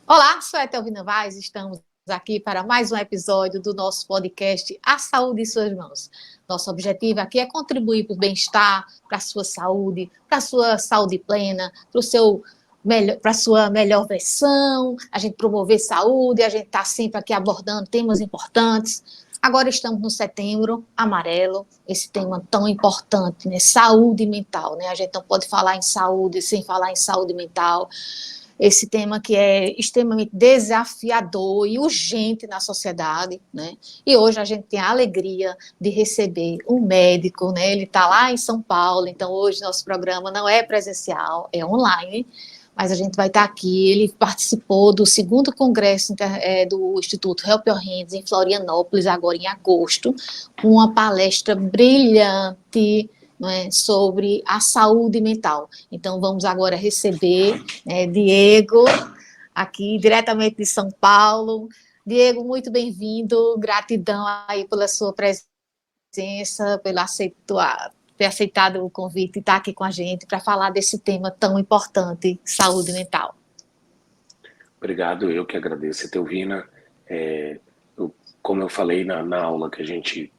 Olá, sou a Etelvina Vaz, estamos aqui para mais um episódio do nosso podcast A Saúde em Suas Mãos. Nosso objetivo aqui é contribuir para o bem-estar, para a sua saúde plena, para a sua melhor versão, a gente promover saúde, a gente está sempre aqui abordando temas importantes. Agora estamos no Setembro Amarelo, esse tema tão importante, né? Saúde mental, né? A gente não pode falar em saúde sem falar em saúde mental. Esse tema que é extremamente desafiador e urgente na sociedade, né? E hoje a gente tem a alegria de receber um médico, né? Ele está lá em São Paulo, então hoje nosso programa não é presencial, é online, mas a gente vai estar aqui. Ele participou do segundo congresso do Instituto Help Your Hands em Florianópolis, agora em agosto, com uma palestra brilhante, né, sobre a saúde mental. Então, vamos agora receber Diego, aqui diretamente de São Paulo. Diego, muito bem-vindo, gratidão aí pela sua presença, ter aceitado o convite e estar aqui com a gente para falar desse tema tão importante, saúde mental. Obrigado, eu que agradeço, Etelvina. Como eu falei na aula que a gente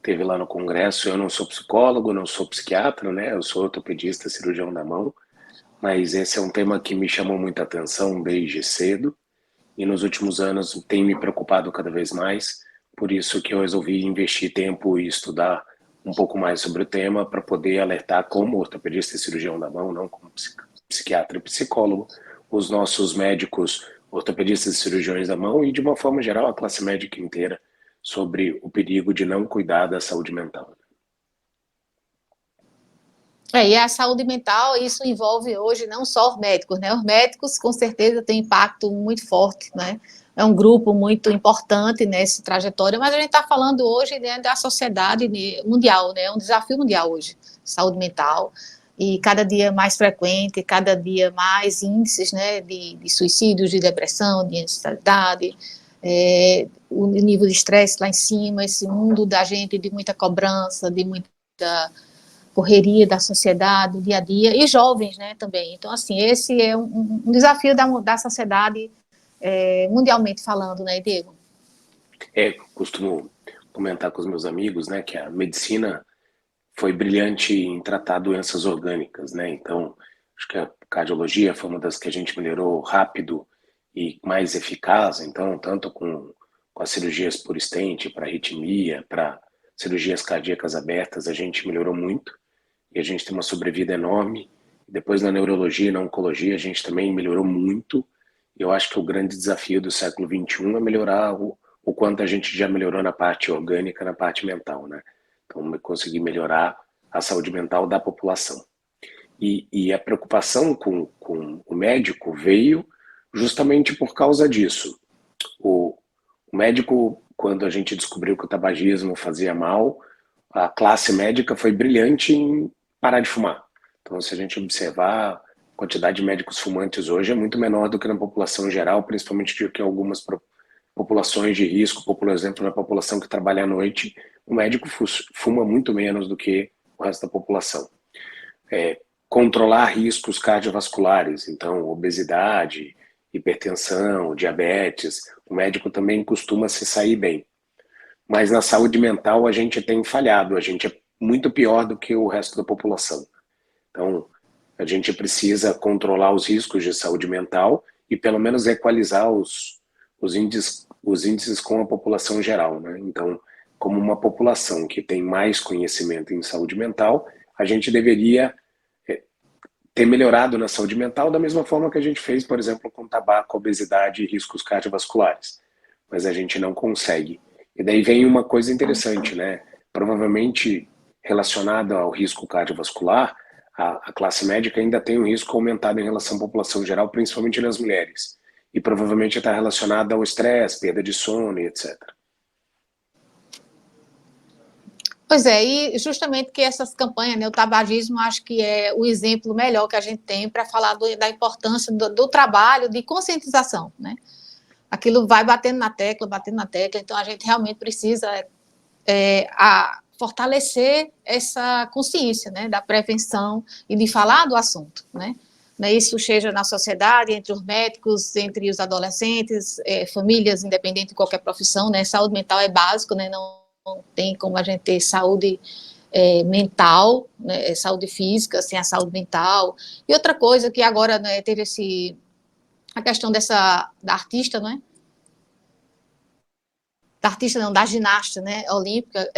teve lá no congresso, eu não sou psicólogo, não sou psiquiatra, né? Eu sou ortopedista, cirurgião da mão, mas esse é um tema que me chamou muita atenção desde cedo e nos últimos anos tem me preocupado cada vez mais, por isso que eu resolvi investir tempo e estudar um pouco mais sobre o tema para poder alertar como ortopedista e cirurgião da mão, não como psiquiatra e psicólogo, os nossos médicos, ortopedistas e cirurgiões da mão e, de uma forma geral, a classe médica inteira sobre o perigo de não cuidar da saúde mental. E a saúde mental, isso envolve hoje não só os médicos, né? Os médicos, com certeza, têm impacto muito forte, né? É um grupo muito importante nessa trajetória, mas a gente está falando hoje, né, da sociedade mundial, né? É um desafio mundial hoje, saúde mental, e cada dia mais frequente, cada dia mais índices, né, de suicídios, de depressão, de ansiedade, o nível de estresse lá em cima, esse mundo da gente de muita cobrança, de muita correria da sociedade, do dia a dia, e jovens, né, também. Então, assim, esse é um desafio da sociedade mundialmente falando, né, Diego? Costumo comentar com os meus amigos, né, que a medicina foi brilhante em tratar doenças orgânicas, né, então, acho que a cardiologia foi uma das que a gente melhorou rápido e mais eficaz, então, tanto com as cirurgias por stent, para arritmia, para cirurgias cardíacas abertas, a gente melhorou muito, e a gente tem uma sobrevida enorme. Depois na neurologia e na oncologia a gente também melhorou muito. Eu acho que o grande desafio do século XXI é melhorar o quanto a gente já melhorou na parte orgânica, na parte mental, né? Então, conseguir melhorar a saúde mental da população. E a preocupação com o médico veio justamente por causa disso. O médico, quando a gente descobriu que o tabagismo fazia mal, a classe médica foi brilhante em parar de fumar. Então, se a gente observar, a quantidade de médicos fumantes hoje é muito menor do que na população geral, principalmente do que em algumas populações de risco, por exemplo, na população que trabalha à noite, o médico fuma muito menos do que o resto da população. Controlar riscos cardiovasculares, então obesidade, hipertensão, diabetes, o médico também costuma se sair bem. Mas na saúde mental a gente tem falhado, a gente é muito pior do que o resto da população. Então, a gente precisa controlar os riscos de saúde mental e pelo menos equalizar os índices com a população geral, né? Então, como uma população que tem mais conhecimento em saúde mental, a gente deveria ter melhorado na saúde mental da mesma forma que a gente fez, por exemplo, com tabaco, obesidade e riscos cardiovasculares. Mas a gente não consegue. E daí vem uma coisa interessante, né? Provavelmente relacionada ao risco cardiovascular, a classe médica ainda tem um risco aumentado em relação à população geral, principalmente nas mulheres. E provavelmente está relacionada ao estresse, perda de sono e etc. Pois é, e justamente que essas campanhas, né, o tabagismo, acho que é o exemplo melhor que a gente tem para falar da importância do trabalho de conscientização, né? Aquilo vai batendo na tecla, então a gente realmente precisa fortalecer essa consciência, né, da prevenção e de falar do assunto, né? né, isso seja na sociedade, entre os médicos, entre os adolescentes, famílias, independente de qualquer profissão, né, saúde mental é básico, né, não tem como a gente ter saúde mental, né, saúde física sem a saúde mental. E outra coisa que agora, né, teve a questão da artista, né, da artista não, da ginasta, né, olímpica,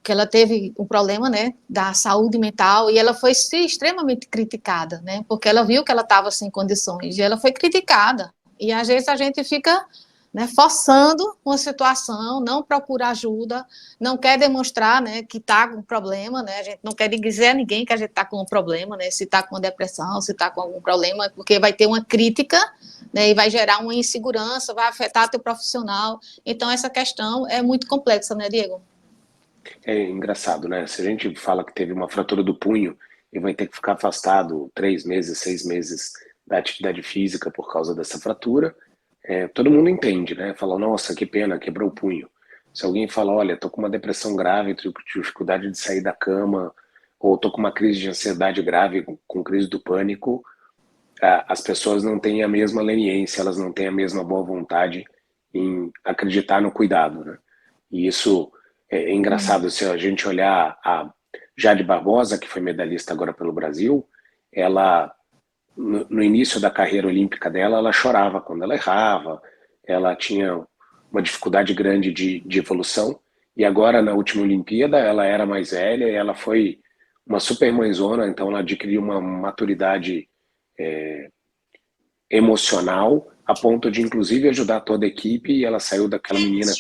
que ela teve um problema, né, da saúde mental, e ela foi extremamente criticada, né, porque ela viu que ela estava sem condições, e ela foi criticada, e às vezes a gente fica, né, forçando uma situação, não procura ajuda, não quer demonstrar, né, que está com problema, né, a gente não quer dizer a ninguém que a gente está com um problema, né, se está com uma depressão, se está com algum problema, porque vai ter uma crítica, né, e vai gerar uma insegurança, vai afetar teu profissional. Então, essa questão é muito complexa, né, Diego? É engraçado, né? Se a gente fala que teve uma fratura do punho e vai ter que ficar afastado 3 meses, 6 meses da atividade física por causa dessa fratura, todo mundo entende, né? Fala, nossa, que pena, quebrou o punho. Se alguém fala, olha, tô com uma depressão grave, tô com dificuldade de sair da cama, ou tô com uma crise de ansiedade grave, com crise do pânico, as pessoas não têm a mesma leniência, elas não têm a mesma boa vontade em acreditar no cuidado, né? E isso é engraçado, se a gente olhar a Jade Barbosa, que foi medalhista agora pelo Brasil, ela, no início da carreira olímpica dela, ela chorava quando ela errava, ela tinha uma dificuldade grande de evolução, e agora na última Olimpíada ela era mais velha e ela foi uma super mãezona, então ela adquiriu uma maturidade emocional a ponto de inclusive ajudar toda a equipe, e ela saiu daquela menina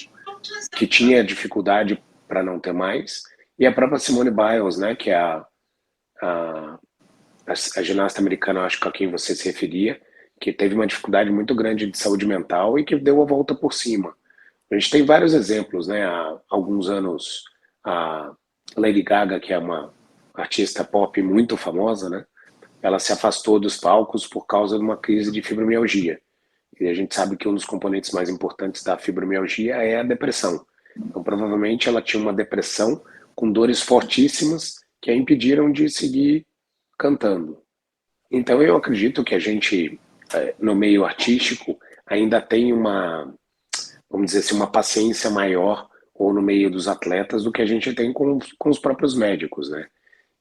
que tinha dificuldade para não ter mais, e a própria Simone Biles, né, que é a, a ginasta americana, acho que a quem você se referia, que teve uma dificuldade muito grande de saúde mental e que deu a volta por cima. A gente tem vários exemplos, né, há alguns anos a Lady Gaga, que é uma artista pop muito famosa, né, ela se afastou dos palcos por causa de uma crise de fibromialgia. E a gente sabe que um dos componentes mais importantes da fibromialgia é a depressão. Então, provavelmente, ela tinha uma depressão com dores fortíssimas que a impediram de seguir cantando. Então, eu acredito que a gente, no meio artístico, ainda tem uma, vamos dizer assim, uma paciência maior, ou no meio dos atletas, do que a gente tem com os próprios médicos, né?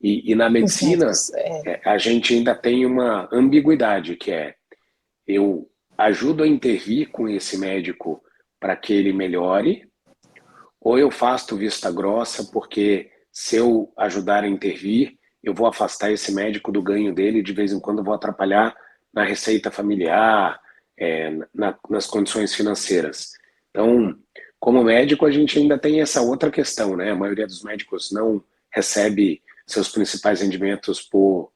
E na Os medicina, médicos, a gente ainda tem uma ambiguidade, que é eu ajudo a intervir com esse médico para que ele melhore, ou eu faço vista grossa porque se eu ajudar a intervir, eu vou afastar esse médico do ganho dele e de vez em quando eu vou atrapalhar na receita familiar, nas condições financeiras. Então, como médico, a gente ainda tem essa outra questão, né? A maioria dos médicos não recebe seus principais rendimentos por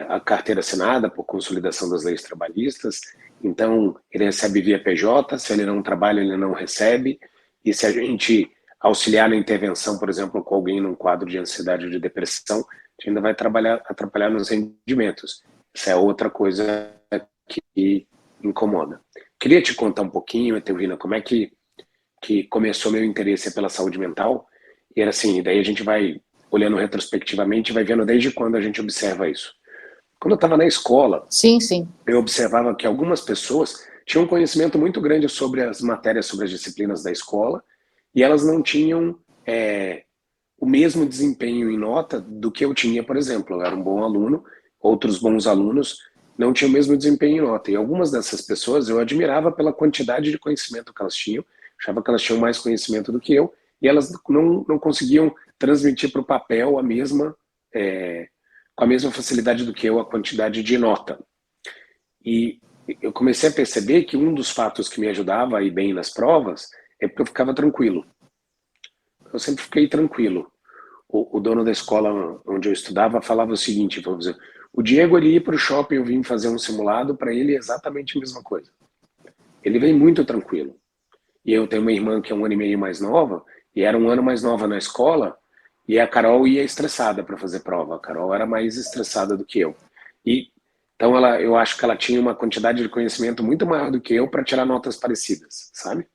a carteira assinada, por consolidação das leis trabalhistas, então ele recebe via PJ, se ele não trabalha, ele não recebe, e se a gente auxiliar na intervenção, por exemplo, com alguém num quadro de ansiedade ou de depressão, a gente ainda vai atrapalhar nos rendimentos. Essa é outra coisa que incomoda. Queria te contar um pouquinho, Etelvina, como é que começou meu interesse pela saúde mental, e era assim, daí a gente vai olhando retrospectivamente, vai vendo desde quando a gente observa isso. Quando eu estava na escola, sim, sim. eu observava que algumas pessoas tinham um conhecimento muito grande sobre as matérias, sobre as disciplinas da escola, e elas não tinham o mesmo desempenho em nota do que eu tinha, por exemplo. Eu era um bom aluno, outros bons alunos não tinham o mesmo desempenho em nota. E algumas dessas pessoas eu admirava pela quantidade de conhecimento que elas tinham, achava que elas tinham mais conhecimento do que eu, e elas não conseguiam transmitir para o papel com a mesma facilidade do que eu a quantidade de nota. E eu comecei a perceber que um dos fatos que me ajudava a ir bem nas provas é porque eu ficava tranquilo. Eu sempre fiquei tranquilo. O dono da escola onde eu estudava falava o seguinte, vamos dizer, o Diego ele ia para o shopping, eu vim fazer um simulado, para ele é exatamente a mesma coisa. Ele vem muito tranquilo. E eu tenho uma irmã que é 1 ano e meio mais nova, e era 1 ano mais nova na escola, e a Carol ia estressada para fazer prova. A Carol era mais estressada do que eu. E então eu acho que ela tinha uma quantidade de conhecimento muito maior do que eu para tirar notas parecidas, sabe?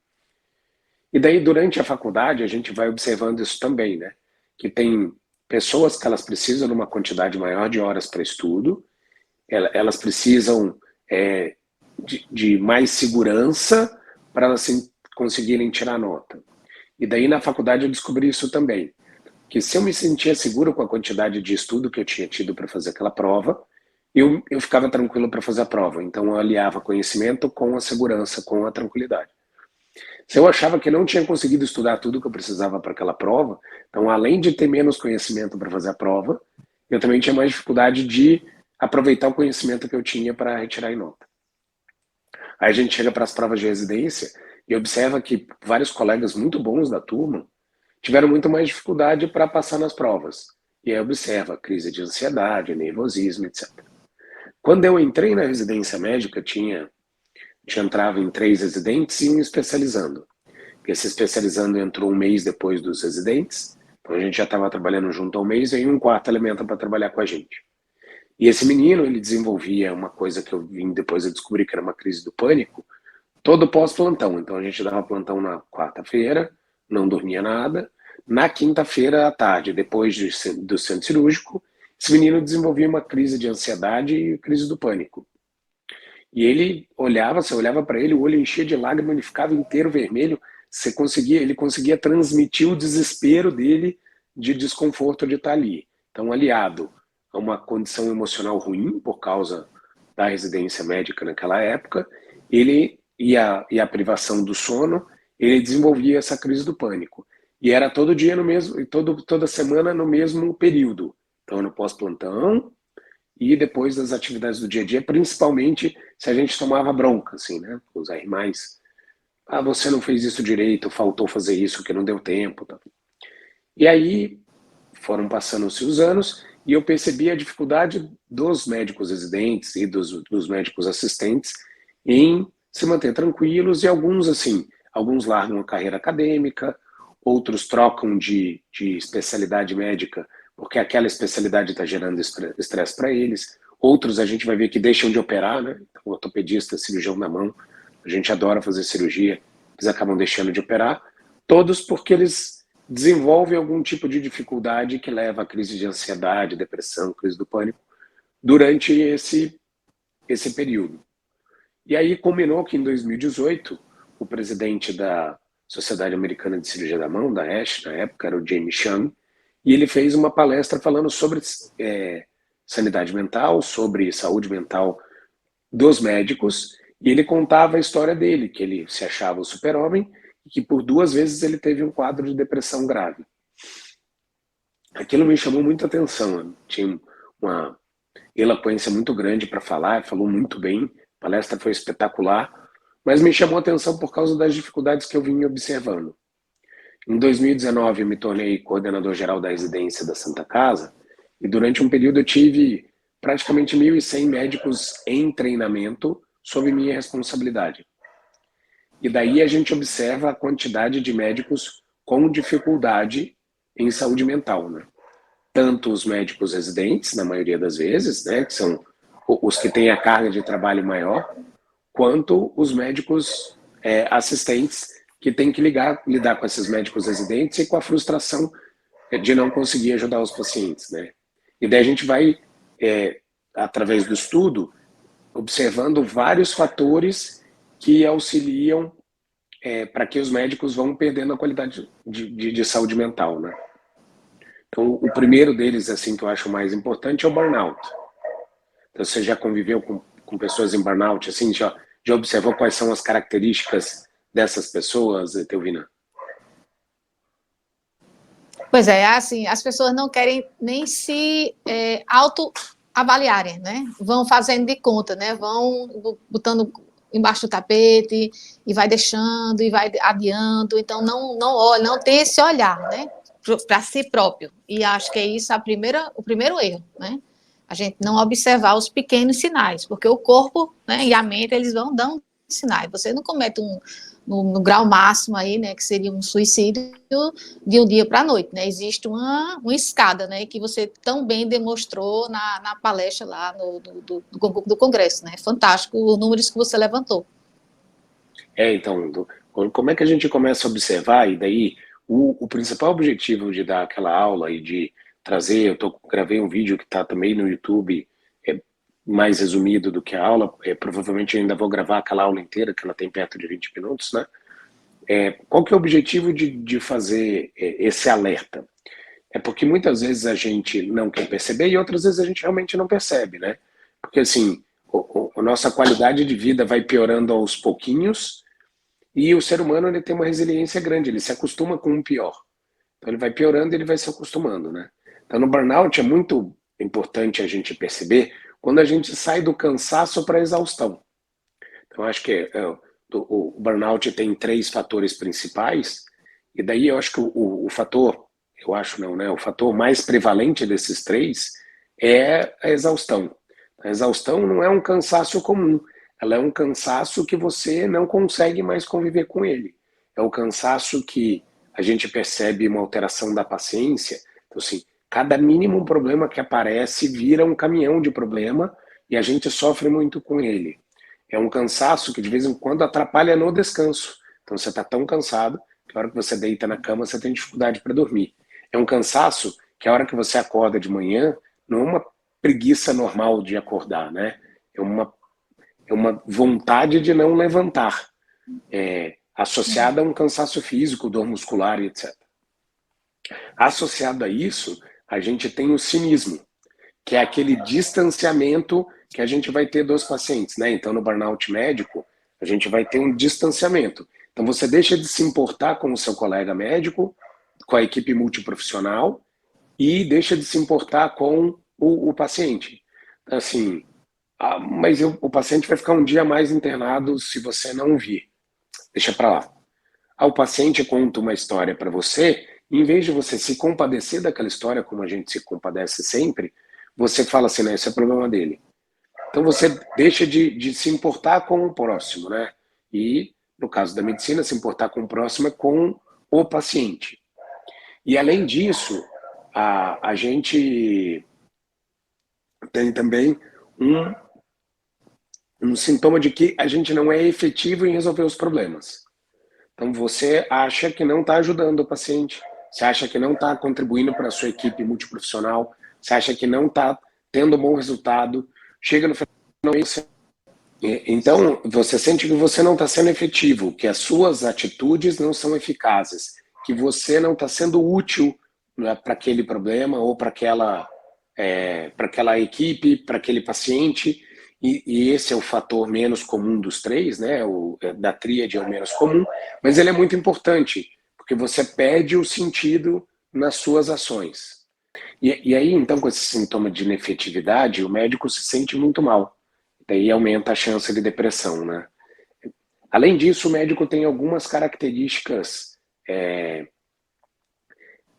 E daí durante a faculdade a gente vai observando isso também, né? Que tem pessoas que elas precisam de uma quantidade maior de horas para estudo, elas precisam de mais segurança para elas conseguirem tirar nota. E daí na faculdade eu descobri isso também, que se eu me sentia seguro com a quantidade de estudo que eu tinha tido para fazer aquela prova, eu ficava tranquilo para fazer a prova. Então eu aliava conhecimento com a segurança, com a tranquilidade. Se eu achava que não tinha conseguido estudar tudo que eu precisava para aquela prova, então além de ter menos conhecimento para fazer a prova, eu também tinha mais dificuldade de aproveitar o conhecimento que eu tinha para retirar em nota. Aí a gente chega para as provas de residência e observa que vários colegas muito bons da turma tiveram muito mais dificuldade para passar nas provas. E aí observa crise de ansiedade, nervosismo, etc. Quando eu entrei na residência médica, entrava em 3 residentes e um especializando. Esse especializando entrou um mês depois dos residentes, então a gente já estava trabalhando junto há um mês, e aí um quarto elemento para trabalhar com a gente. E esse menino, ele desenvolvia uma coisa que eu vim depois eu descobri que era uma crise do pânico, todo pós-plantão. Então a gente dava plantão na quarta-feira, não dormia nada. Na quinta-feira à tarde, depois do centro cirúrgico, esse menino desenvolvia uma crise de ansiedade e crise do pânico. E ele olhava, você olhava para ele, o olho enchia de lágrimas, ele ficava inteiro vermelho. Ele conseguia transmitir o desespero dele de desconforto de estar ali. Então, aliado a uma condição emocional ruim por causa da residência médica naquela época, ele e a privação do sono, ele desenvolvia essa crise do pânico. E era todo dia no mesmo, toda semana no mesmo período. Então, no pós-plantão e depois das atividades do dia a dia, principalmente se a gente tomava bronca, assim, né? Os R+. Você não fez isso direito, faltou fazer isso que não deu tempo. Tá? E aí foram passando-se os anos e eu percebi a dificuldade dos médicos residentes e dos médicos assistentes em se manter tranquilos, e alguns largam a carreira acadêmica, outros trocam de especialidade médica porque aquela especialidade está gerando estresse para eles. Outros a gente vai ver que deixam de operar, né? Então, ortopedista, cirurgião na mão, a gente adora fazer cirurgia, eles acabam deixando de operar, todos porque eles desenvolvem algum tipo de dificuldade que leva a crise de ansiedade, depressão, crise do pânico, durante esse período. E aí combinou que em 2018, o presidente da Sociedade Americana de Cirurgia da Mão, da ASH, na época era o James Chang, e ele fez uma palestra falando sobre sanidade mental, sobre saúde mental dos médicos, e ele contava a história dele, que ele se achava o super-homem, e que por 2 vezes ele teve um quadro de depressão grave. Aquilo me chamou muita atenção, tinha uma eloquência muito grande para falar, falou muito bem, a palestra foi espetacular, mas me chamou a atenção por causa das dificuldades que eu vim observando. Em 2019, eu me tornei coordenador geral da residência da Santa Casa, e durante um período eu tive praticamente 1.100 médicos em treinamento sob minha responsabilidade. E daí a gente observa a quantidade de médicos com dificuldade em saúde mental, né? Tanto os médicos residentes, na maioria das vezes, né, que são os que têm a carga de trabalho maior, quanto os médicos assistentes, que têm que lidar com esses médicos residentes e com a frustração de não conseguir ajudar os pacientes, né? E daí a gente vai, através do estudo, observando vários fatores que auxiliam para que os médicos vão perdendo a qualidade de saúde mental, né? Então, o primeiro deles, assim, que eu acho mais importante é o burnout. Então, você já conviveu com pessoas em burnout, assim, já observou quais são as características dessas pessoas, Etelvina? Pois é, assim, as pessoas não querem nem se autoavaliarem, né? Vão fazendo de conta, né? Vão botando embaixo do tapete e vai deixando e vai adiando, então não olha, não tem esse olhar, né? Para si próprio. E acho que é isso o primeiro erro, né? A gente não observar os pequenos sinais, porque o corpo, né, e a mente, eles vão dando sinais. Você não comete no grau máximo aí, né, que seria um suicídio de um dia para a noite, né? Existe uma escada, né, que você tão bem demonstrou na palestra lá do Congresso, né? Fantástico os números que você levantou. Então, como é que a gente começa a observar, e daí o principal objetivo de dar aquela aula e de trazer, gravei um vídeo que está também no YouTube, mais resumido do que a aula, provavelmente eu ainda vou gravar aquela aula inteira, que ela tem perto de 20 minutos, né? Qual que é o objetivo de fazer esse alerta? É porque muitas vezes a gente não quer perceber e outras vezes a gente realmente não percebe, né? Porque assim, a nossa qualidade de vida vai piorando aos pouquinhos e o ser humano ele tem uma resiliência grande, ele se acostuma com o pior. Então ele vai piorando e ele vai se acostumando, né? Então no burnout é muito importante a gente perceber quando a gente sai do cansaço para a exaustão. Então acho que o burnout tem 3 fatores principais e daí eu acho que o fator, eu acho não, né? O fator mais prevalente desses 3 é a exaustão. A exaustão não é um cansaço comum, ela é um cansaço que você não consegue mais conviver com ele. É o cansaço que a gente percebe uma alteração da paciência. Então, assim, cada mínimo problema que aparece vira um caminhão de problema e a gente sofre muito com ele. É um cansaço que de vez em quando atrapalha no descanso. Então você está tão cansado que a hora que você deita na cama você tem dificuldade para dormir. É um cansaço que a hora que você acorda de manhã não é uma preguiça normal de acordar, né? É uma vontade de não levantar, associada a um cansaço físico, dor muscular e etc. Associado a isso, a gente tem o cinismo, que é aquele distanciamento que a gente vai ter dos pacientes, né? Então, no burnout médico, a gente vai ter um distanciamento. Então, você deixa de se importar com o seu colega médico, com a equipe multiprofissional e deixa de se importar com o paciente. Então, assim, mas o paciente vai ficar um dia mais internado se você não vir. Deixa para lá. O paciente conta uma história para você, e em vez de você se compadecer daquela história, como a gente se compadece sempre, você fala assim, né, esse é problema dele. Então você deixa de se importar com o próximo, né? E, no caso da medicina, se importar com o próximo é com o paciente. E, além disso, a gente tem também um sintoma de que a gente não é efetivo em resolver os problemas. Então você acha que não está ajudando o paciente, você acha que não está contribuindo para a sua equipe multiprofissional, você acha que não está tendo um bom resultado, chega no final então você sente que você não está sendo efetivo, que as suas atitudes não são eficazes, que você não está sendo útil, né, para aquele problema ou para aquela equipe, para aquele paciente. E esse é o fator menos comum dos 3, né? Da tríade é o menos comum, mas ele é muito importante, porque você perde o sentido nas suas ações. E aí, então, com esse sintoma de inefetividade, o médico se sente muito mal. Daí aumenta a chance de depressão, né? Além disso, o médico tem algumas características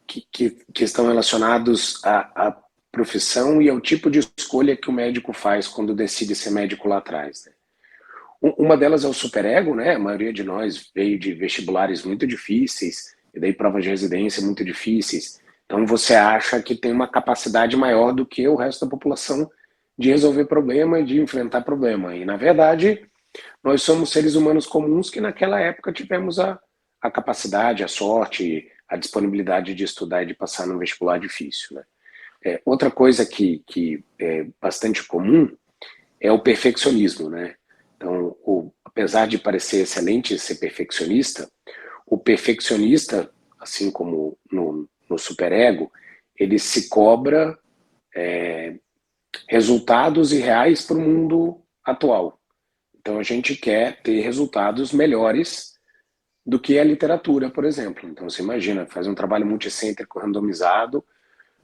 que estão relacionados à profissão e ao tipo de escolha que o médico faz quando decide ser médico lá atrás, né? Uma delas é o superego, né? A maioria de nós veio de vestibulares muito difíceis e daí provas de residência muito difíceis. Então você acha que tem uma capacidade maior do que o resto da população de resolver problema e de enfrentar problema. E na verdade, nós somos seres humanos comuns que naquela época tivemos a capacidade, a sorte, a disponibilidade de estudar e de passar num vestibular difícil, né? Outra coisa que é bastante comum é o perfeccionismo, né? Então, apesar de parecer excelente ser perfeccionista, o perfeccionista, assim como no superego, ele se cobra resultados irreais para o mundo atual. Então, a gente quer ter resultados melhores do que a literatura, por exemplo. Então, você imagina, faz um trabalho multicêntrico randomizado,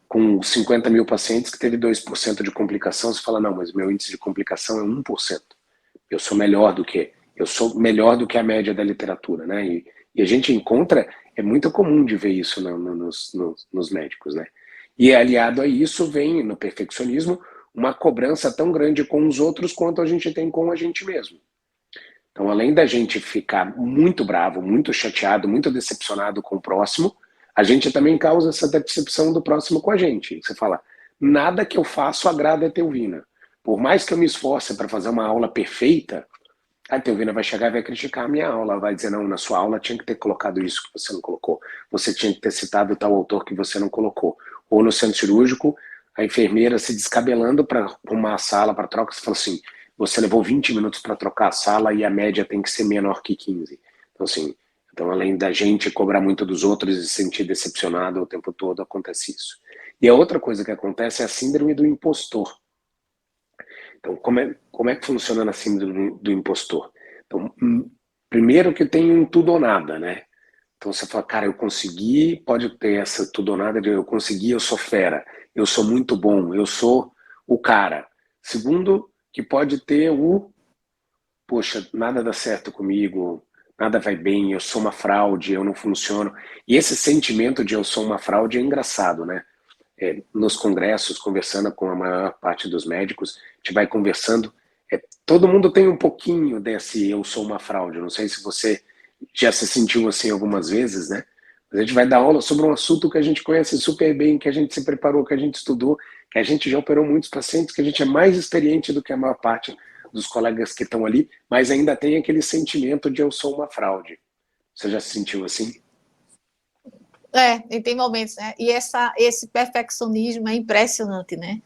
com 50 mil pacientes que teve 2% de complicação, você fala, não, mas meu índice de complicação é 1%. Eu sou melhor do que a média da literatura, né? E a gente encontra, é muito comum de ver isso nos médicos, né? E aliado a isso vem, no perfeccionismo, uma cobrança tão grande com os outros quanto a gente tem com a gente mesmo. Então, além da gente ficar muito bravo, muito chateado, muito decepcionado com o próximo, a gente também causa essa decepção do próximo com a gente. Você fala, nada que eu faço agrada a Teovina. Por mais que eu me esforce para fazer uma aula perfeita, a Teovina vai chegar e vai criticar a minha aula, vai dizer, não, na sua aula tinha que ter colocado isso que você não colocou, você tinha que ter citado tal autor que você não colocou. Ou no centro cirúrgico, a enfermeira se descabelando para arrumar a sala para troca, você fala assim, você levou 20 minutos para trocar a sala e a média tem que ser menor que 15. Então, assim, então, além da gente cobrar muito dos outros e se sentir decepcionado o tempo todo, acontece isso. E a outra coisa que acontece é a síndrome do impostor. Então, como é que funciona na síndrome do impostor? Então, primeiro que tem um tudo ou nada, né? Então você fala, cara, eu consegui, pode ter essa tudo ou nada, eu consegui, eu sou fera, eu sou muito bom, eu sou o cara. Segundo, que pode ter poxa, nada dá certo comigo, nada vai bem, eu sou uma fraude, eu não funciono. E esse sentimento de eu sou uma fraude é engraçado, né? Nos congressos, conversando com a maior parte dos médicos, a gente vai conversando, todo mundo tem um pouquinho desse eu sou uma fraude. Eu não sei se você já se sentiu assim algumas vezes, né? A gente vai dar aula sobre um assunto que a gente conhece super bem, que a gente se preparou, que a gente estudou, que a gente já operou muitos pacientes, que a gente é mais experiente do que a maior parte dos colegas que estão ali, mas ainda tem aquele sentimento de eu sou uma fraude. Você já se sentiu assim? E tem momentos, né? E esse perfeccionismo é impressionante, né?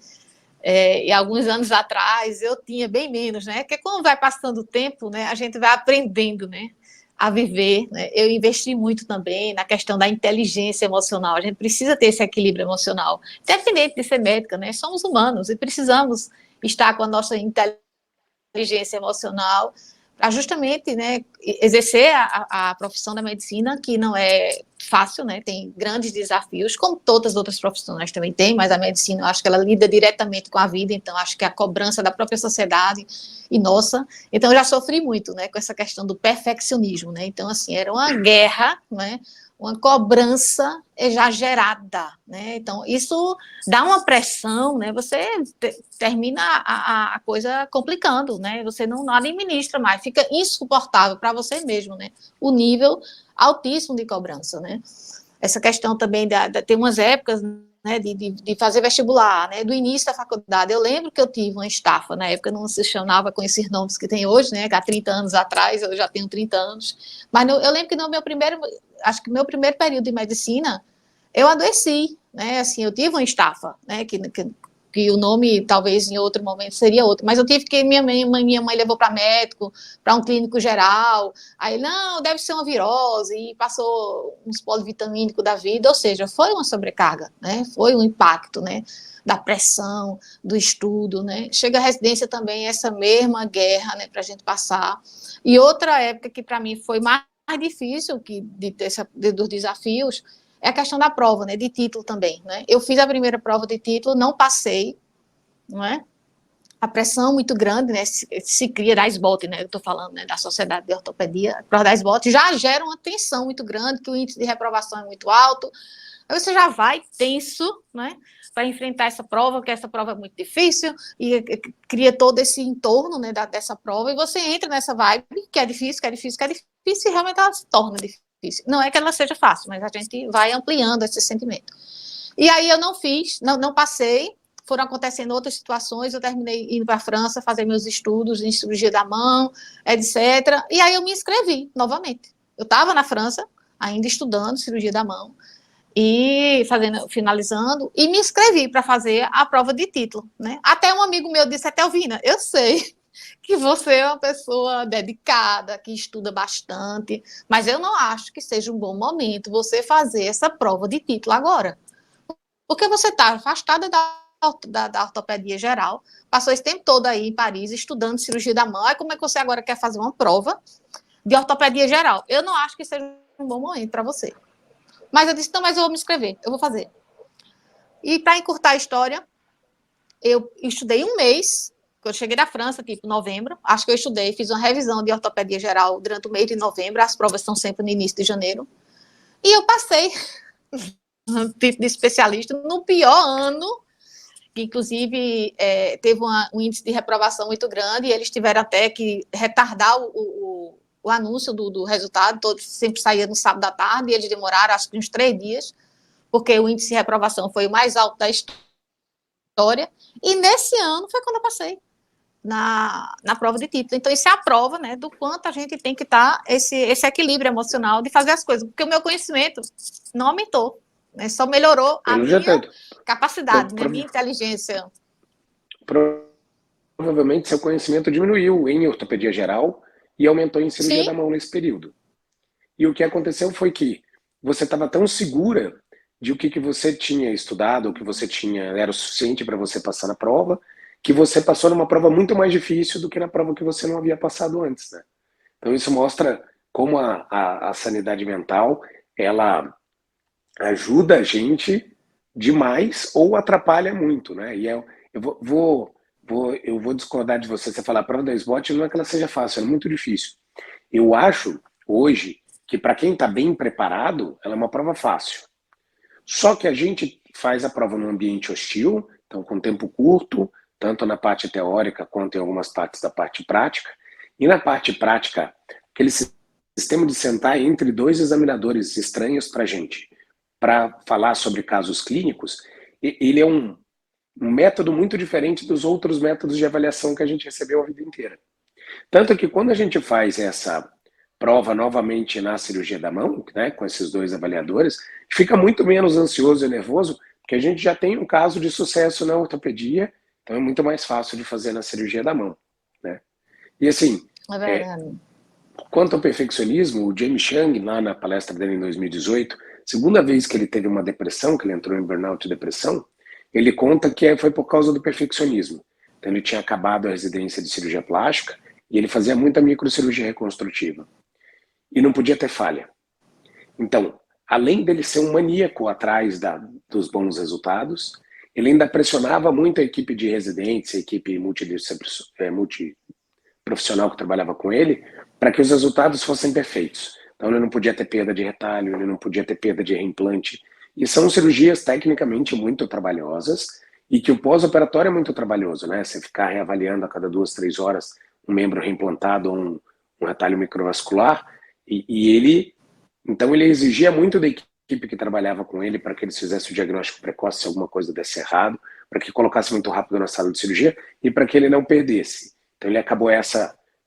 E alguns anos atrás eu tinha bem menos, né? Porque quando vai passando o tempo, né, a gente vai aprendendo, né, a viver, né? Eu investi muito também na questão da inteligência emocional. A gente precisa ter esse equilíbrio emocional, independente de ser médica, né? Somos humanos e precisamos estar com a nossa inteligência emocional para justamente, né, exercer a profissão da medicina, que não é fácil, né, tem grandes desafios, como todas as outras profissões também tem, mas a medicina, eu acho que ela lida diretamente com a vida, então acho que a cobrança da própria sociedade e nossa, então eu já sofri muito, né, com essa questão do perfeccionismo, né, então assim, era uma guerra, né, uma cobrança exagerada, né? Então, isso dá uma pressão, né? Você termina a coisa complicando, né? Você não administra mais, fica insuportável para você mesmo, né? O nível altíssimo de cobrança, né? Essa questão também tem umas épocas, né, de fazer vestibular, né, do início da faculdade. Eu lembro que eu tive uma estafa, na época não se chamava com esses nomes que tem hoje, né, há 30 anos atrás, eu já tenho 30 anos, mas eu lembro que no meu primeiro, acho que meu primeiro período de medicina, eu adoeci, né, assim, eu tive uma estafa, né, que o nome talvez em outro momento seria outro, mas eu tive que minha mãe levou para médico, para um clínico geral, aí não, deve ser uma virose, e passou uns polivitamínicos da vida, ou seja, foi uma sobrecarga, né, foi um impacto, né, da pressão, do estudo, né, chega a residência também, essa mesma guerra, né, para a gente passar, e outra época que para mim foi mais difícil dos desafios, é a questão da prova, né, de título também, né? Eu fiz a primeira prova de título, não passei, não é? A pressão muito grande, né, se cria da SBOT, né, eu estou falando, né, da Sociedade de Ortopedia, a prova da SBOT já gera uma tensão muito grande, que o índice de reprovação é muito alto, aí você já vai tenso, né, para enfrentar essa prova, porque essa prova é muito difícil, e cria todo esse entorno, né, dessa prova, e você entra nessa vibe, que é difícil, que é difícil, que é difícil, e realmente ela se torna difícil. Não é que ela seja fácil, mas a gente vai ampliando esse sentimento. E aí eu não fiz, não passei, foram acontecendo outras situações, eu terminei indo para a França, fazer meus estudos em cirurgia da mão, etc. E aí eu me inscrevi novamente. Eu estava na França, ainda estudando cirurgia da mão, e finalizando, e me inscrevi para fazer a prova de título, né? Até um amigo meu disse, até Elvina, eu sei que você é uma pessoa dedicada, que estuda bastante, mas eu não acho que seja um bom momento você fazer essa prova de título agora. Porque você está afastada da ortopedia geral, passou esse tempo todo aí em Paris estudando cirurgia da mão, aí como é que você agora quer fazer uma prova de ortopedia geral? Eu não acho que seja um bom momento para você. Mas eu disse, não, mas eu vou me inscrever, eu vou fazer. E para encurtar a história, eu estudei um mês, quando eu cheguei da França, tipo novembro, acho que eu estudei, fiz uma revisão de ortopedia geral durante o mês de novembro, as provas são sempre no início de janeiro, e eu passei no título de especialista no pior ano, que inclusive teve um índice de reprovação muito grande, e eles tiveram até que retardar o anúncio do resultado, todo sempre saía no sábado à tarde, e eles demoraram acho que uns 3 dias, porque o índice de reprovação foi o mais alto da história, e nesse ano foi quando eu passei na prova de título. Então, isso é a prova, né, do quanto a gente tem que estar esse equilíbrio emocional de fazer as coisas, porque o meu conhecimento não aumentou, né, só melhorou a Pelo jeito. capacidade, né? Minha inteligência. Provavelmente seu conhecimento diminuiu em ortopedia geral e aumentou em cirurgia Sim, da mão nesse período. E o que aconteceu foi que você estava tão segura de o que você tinha estudado, o que você tinha, era o suficiente para você passar na prova, que você passou numa prova muito mais difícil do que na prova que você não havia passado antes, né? Então isso mostra como a sanidade mental, ela ajuda a gente demais ou atrapalha muito, né? E eu vou discordar de você. Você falar a prova da SBOT não é que ela seja fácil, é muito difícil. Eu acho, hoje, que para quem está bem preparado, ela é uma prova fácil. Só que a gente faz a prova num ambiente hostil, então com tempo curto, tanto na parte teórica quanto em algumas partes da parte prática. E na parte prática, aquele sistema de sentar entre dois examinadores estranhos para a gente, para falar sobre casos clínicos, ele é um método muito diferente dos outros métodos de avaliação que a gente recebeu a vida inteira. Tanto que quando a gente faz essa prova novamente na cirurgia da mão, né, com esses dois avaliadores, fica muito menos ansioso e nervoso, porque a gente já tem um caso de sucesso na ortopedia, então é muito mais fácil de fazer na cirurgia da mão, né? E assim, é verdade. quanto ao perfeccionismo, o James Chang, lá na palestra dele em 2018, segunda vez que ele teve uma depressão, que ele entrou em burnout e depressão, ele conta que foi por causa do perfeccionismo. Então ele tinha acabado a residência de cirurgia plástica e ele fazia muita microcirurgia reconstrutiva. E não podia ter falha. Então, além dele ser um maníaco atrás dos bons resultados, ele ainda pressionava muito a equipe de residentes, a equipe multiprofissional que trabalhava com ele, para que os resultados fossem perfeitos. Então ele não podia ter perda de retalho, ele não podia ter perda de reimplante. E são cirurgias tecnicamente muito trabalhosas e que o pós-operatório é muito trabalhoso, né? Você ficar reavaliando a cada 2, 3 horas um membro reimplantado ou um retalho microvascular. E ele, então ele exigia muito da equipe que trabalhava com ele para que eles fizessem o diagnóstico precoce se alguma coisa desse errado, para que colocasse muito rápido na sala de cirurgia e para que ele não perdesse. Então ele acabou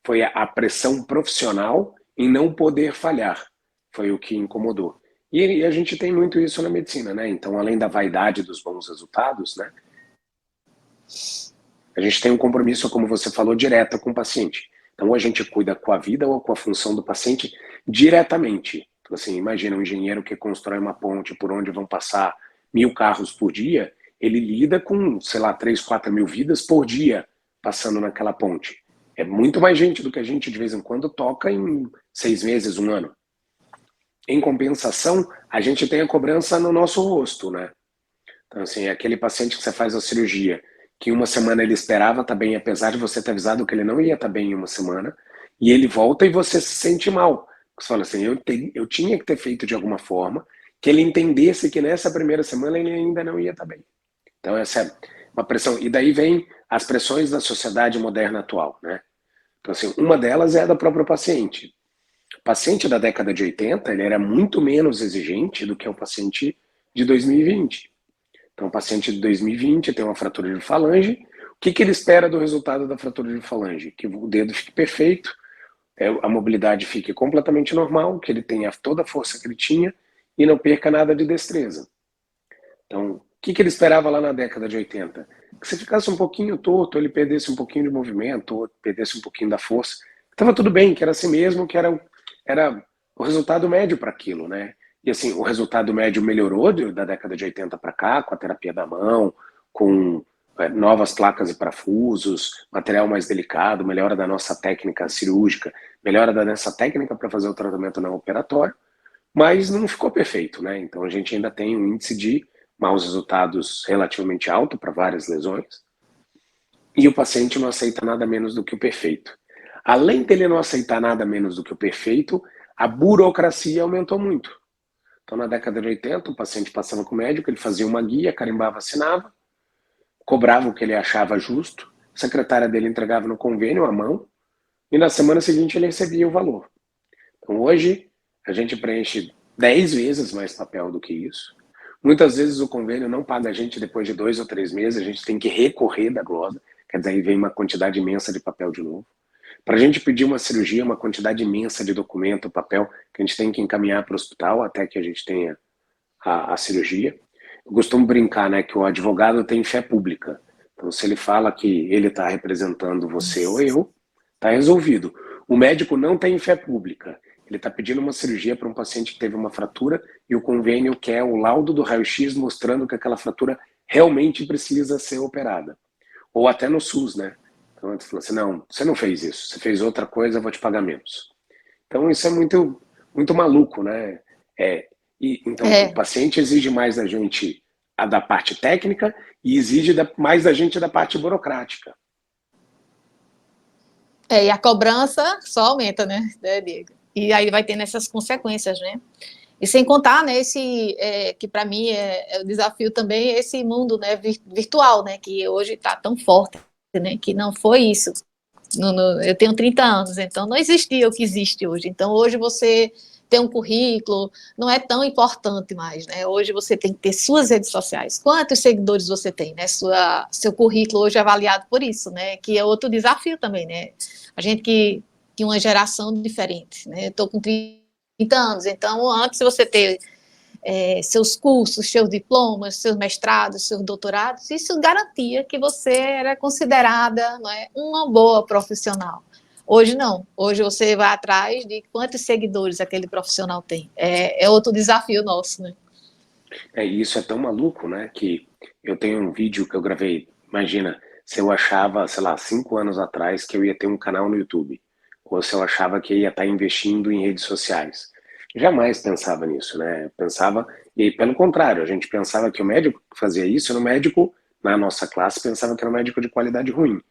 foi a pressão profissional em não poder falhar, foi o que incomodou. E a gente tem muito isso na medicina, né? Então, além da vaidade dos bons resultados, né? A gente tem um compromisso, como você falou, direto com o paciente. Então, ou a gente cuida com a vida ou com a função do paciente diretamente. Então, assim, imagina um engenheiro que constrói uma ponte por onde vão passar 1.000 carros por dia, ele lida com, sei lá, 3, 4 mil vidas por dia passando naquela ponte. É muito mais gente do que a gente, de vez em quando, toca em 6 meses, 1 ano. Em compensação, a gente tem a cobrança no nosso rosto, né? Então, assim, aquele paciente que você faz a cirurgia, que em 1 semana ele esperava estar bem, apesar de você ter avisado que ele não ia estar bem em 1 semana, e ele volta e você se sente mal. Você fala assim, eu tinha que ter feito de alguma forma que ele entendesse que nessa primeira semana ele ainda não ia estar bem. Então, essa é uma pressão. E daí vem as pressões da sociedade moderna atual, né? Então, assim, uma delas é a do próprio paciente. O paciente da década de 80, ele era muito menos exigente do que o paciente de 2020. Então, o paciente de 2020 tem uma fratura de falange. O que ele espera do resultado da fratura de falange? Que o dedo fique perfeito, a mobilidade fique completamente normal, que ele tenha toda a força que ele tinha e não perca nada de destreza. Então, o que ele esperava lá na década de 80? Que você ficasse um pouquinho torto, ele perdesse um pouquinho de movimento, ou perdesse um pouquinho da força. Estava tudo bem, que era assim mesmo, que era o resultado médio para aquilo, né? E assim, o resultado médio melhorou da década de 80 para cá, com a terapia da mão, com novas placas e parafusos, material mais delicado, melhora da nossa técnica cirúrgica, melhora da nossa técnica para fazer o tratamento não operatório, mas não ficou perfeito, né? Então a gente ainda tem um índice de maus resultados relativamente alto para várias lesões, e o paciente não aceita nada menos do que o perfeito. Além dele não aceitar nada menos do que o perfeito, a burocracia aumentou muito. Então, na década de 80, o paciente passava com o médico, ele fazia uma guia, carimbava, assinava, cobrava o que ele achava justo, a secretária dele entregava no convênio à mão, e na semana seguinte ele recebia o valor. Então, hoje, a gente preenche 10 vezes mais papel do que isso. Muitas vezes o convênio não paga a gente depois de 2 ou 3 meses, a gente tem que recorrer da glosa, quer dizer, aí vem uma quantidade imensa de papel de novo. Para a gente pedir uma cirurgia, uma quantidade imensa de documento, papel, que a gente tem que encaminhar para o hospital até que a gente tenha a cirurgia. eu costumo brincar, né, que o advogado tem fé pública. Então, se ele fala que ele está representando você ou eu, está resolvido. O médico não tem fé pública. Ele está pedindo uma cirurgia para um paciente que teve uma fratura e o convênio quer o laudo do raio-x mostrando que aquela fratura realmente precisa ser operada. Ou até no SUS, né? Então, ele falou assim, não, você não fez isso, você fez outra coisa, eu vou te pagar menos. Então, isso é muito, muito maluco, né? Então, o paciente exige mais da gente da parte técnica e exige mais da gente da parte burocrática. E a cobrança só aumenta, né, Diego? E aí vai tendo essas consequências, né? E sem contar, né, que para mim é o desafio também, esse mundo, né, virtual, né, que hoje está tão forte, né, que não foi isso. Eu tenho 30 anos, então não existia o que existe hoje. Então, hoje você ter um currículo não é tão importante mais, né? Hoje você tem que ter suas redes sociais. Quantos seguidores você tem, né? Seu currículo hoje é avaliado por isso, né? Que é outro desafio também, né? A gente que uma geração diferente, né? Eu estou com 30 anos, então antes de você ter seus cursos, seus diplomas, seus mestrados, seus doutorados, isso garantia que você era considerada, não é, uma boa profissional. Hoje não, hoje você vai atrás de quantos seguidores aquele profissional tem. É outro desafio nosso, né? Isso é tão maluco, né, que eu tenho um vídeo que eu gravei, imagina, se eu achava, sei lá, 5 anos atrás que eu ia ter um canal no YouTube, ou se eu achava que eu ia estar investindo em redes sociais. Jamais pensava nisso, né? Pensava, e pelo contrário, a gente pensava que o médico que fazia isso era um médico, na nossa classe, pensava que era um médico de qualidade ruim.